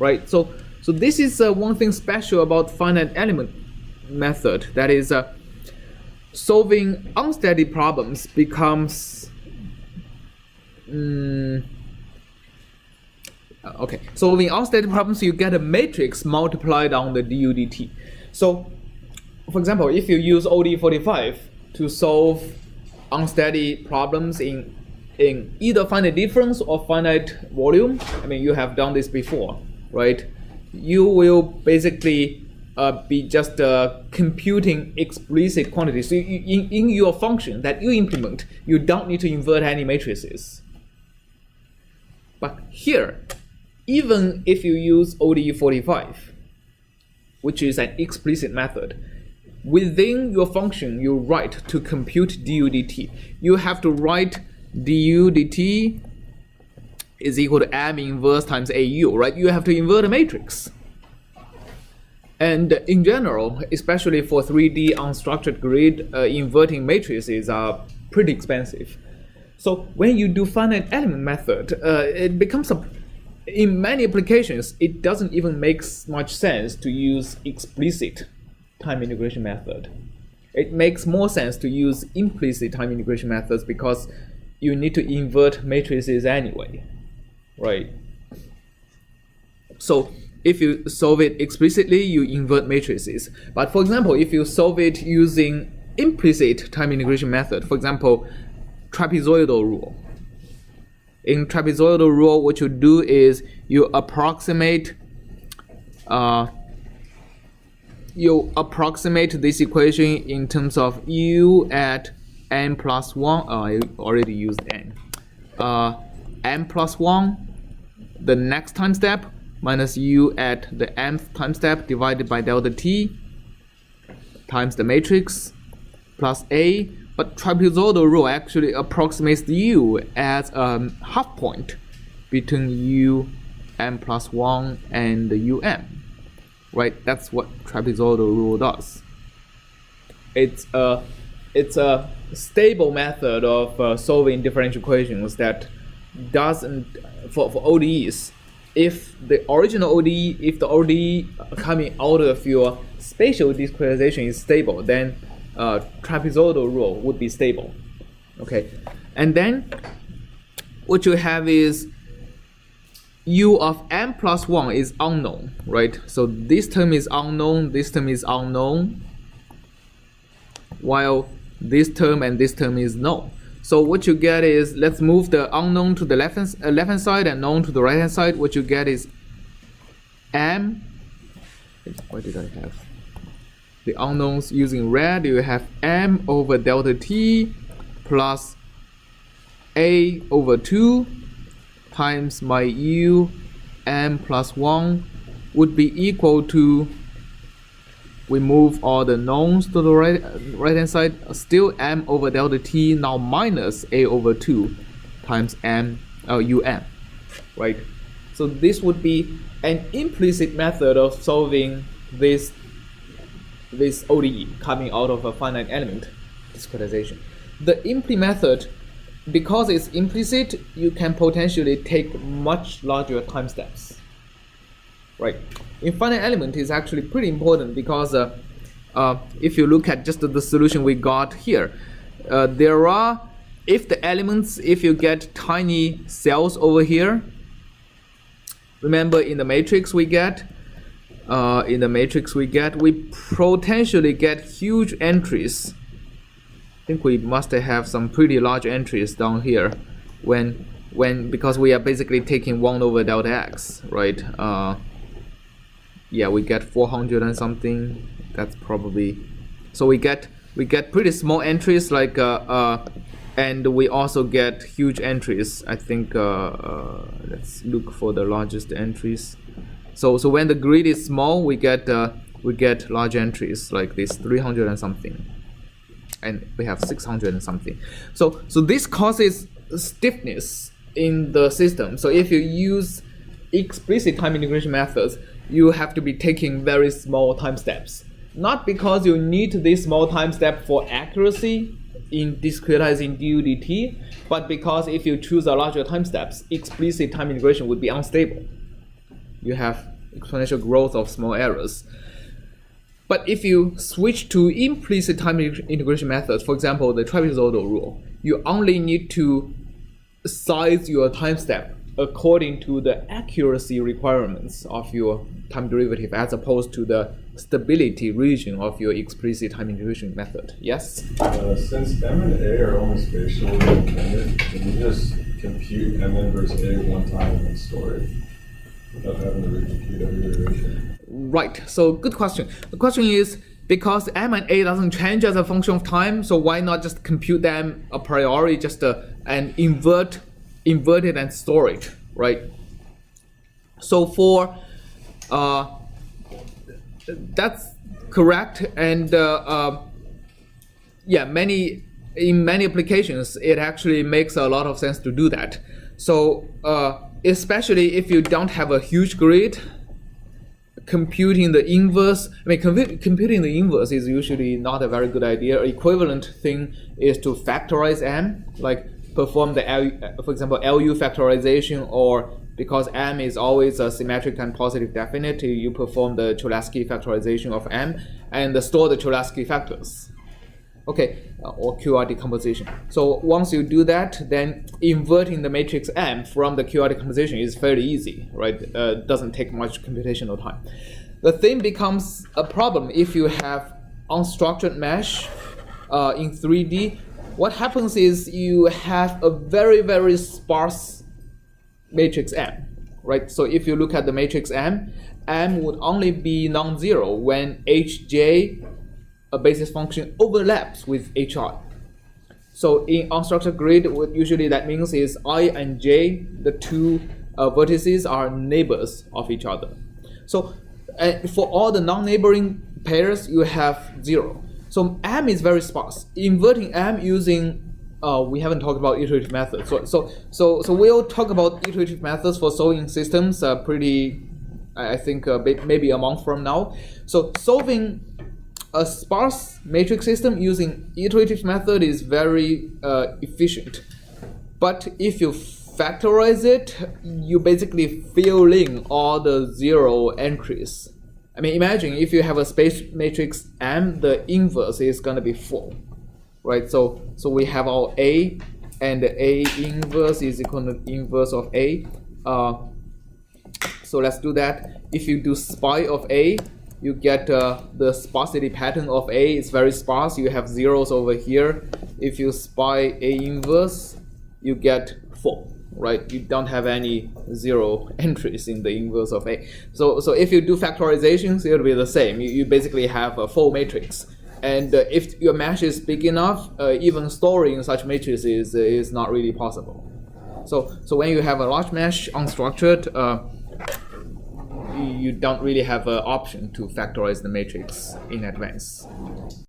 right? So this is one thing special about finite element method, that is solving unsteady problems becomes solving unsteady problems, you get a matrix multiplied on the du dt. So for example, if you use ODE45 to solve unsteady problems in either finite difference or finite volume, I mean, you have done this before, right? You will basically be just computing explicit quantities. So in your function that you implement, you don't need to invert any matrices. But here, even if you use ODE45, which is an explicit method, within your function you write to compute du dt. You have to write du dt is equal to m inverse times au, right? You have to invert a matrix. And in general, especially for 3D unstructured grid, inverting matrices are pretty expensive. So when you do finite element method, it becomes in many applications, it doesn't even make much sense to use explicit time integration method. It makes more sense to use implicit time integration methods because you need to invert matrices anyway, right? So if you solve it explicitly, you invert matrices. But for example, if you solve it using implicit time integration method, for example, trapezoidal rule. In trapezoidal rule, what you do is you approximate this equation in terms of u at n plus 1. I already used n. N plus 1, the next time step, minus u at the nth time step divided by delta t times the matrix plus a. But trapezoidal rule actually approximates u as a half point between u n plus 1 and un. Right, that's what trapezoidal rule does. It's a stable method of solving differential equations that doesn't for ODEs. If the original ODE, if the ODE coming out of your spatial discretization is stable, then trapezoidal rule would be stable. Okay, and then what you have is u of n plus 1 is unknown, right? So this term is unknown, this term is unknown, while this term and this term is known. So what you get is, let's move the unknown to the left hand side and known to the right hand side. What you get is m. What did I have? The unknowns using red, you have m over delta t plus a over 2 times my u m plus 1 would be equal to, we move all the knowns to the right hand side, still m over delta t, now minus a over 2 times um, right? So this would be an implicit method of solving this ODE coming out of a finite element discretization. The impli method, because it's implicit, you can potentially take much larger time steps, right? In finite element is actually pretty important because if you look at just the solution we got here, there are, if you get tiny cells over here, remember in the matrix we get, we potentially get huge entries. I think we must have some pretty large entries down here because we are basically taking 1 over delta x, right? Yeah, we get 400 and something. That's probably, so we get pretty small entries, like and we also get huge entries. I think let's look for the largest entries. So when the grid is small, we get large entries like this 300 and something, and we have 600 and something. So this causes stiffness in the system. So if you use explicit time integration methods, you have to be taking very small time steps. Not because you need this small time step for accuracy in discretizing du dt, but because if you choose a larger time steps, explicit time integration would be unstable. You have exponential growth of small errors. But if you switch to implicit time integration methods, for example, the trapezoidal rule, you only need to size your time step according to the accuracy requirements of your time derivative as opposed to the stability region of your explicit time integration method. Yes? Since M and A are only spatially independent, can you just compute M inverse A one time and then store it without having to repeat every iteration? Right. So good question. The question is, because M and A doesn't change as a function of time, so why not just compute them a priori, just and invert it and store it, right? So for that's correct, and yeah, in many applications it actually makes a lot of sense to do that. So especially if you don't have a huge grid, computing the inverse, computing the inverse is usually not a very good idea. Equivalent thing is to factorize M, like perform the for example, LU factorization, or because M is always a symmetric and positive definite, you perform the Cholesky factorization of M and store the Cholesky factors. Okay, or QR decomposition. So once you do that, then inverting the matrix M from the QR decomposition is fairly easy, right? Doesn't take much computational time. The thing becomes a problem if you have unstructured mesh in 3D. What happens is you have a very, very sparse matrix M, right? So if you look at the matrix M, M would only be non-zero when Hj, a basis function, overlaps with Hi. So in unstructured grid, what usually that means is I and J, the two vertices, are neighbors of each other. So for all the non-neighboring pairs, you have 0. So M is very sparse. Inverting M using we haven't talked about iterative methods. So we'll talk about iterative methods for solving systems I think maybe a month from now. So solving a sparse matrix system using iterative method is very efficient. But if you factorize it, you basically fill in all the 0 entries. I mean, imagine if you have a space matrix M, the inverse is going to be 4, right? So we have our A, and the A inverse is equal to inverse of A. So let's do that. If you do SPI of A, you get the sparsity pattern of A is very sparse. You have zeros over here. If you SPI A inverse, you get 4. Right, you don't have any 0 entries in the inverse of A. So if you do factorizations, it will be the same. You basically have a full matrix. And if your mesh is big enough, even storing such matrices is not really possible. So when you have a large mesh unstructured, you don't really have an option to factorize the matrix in advance.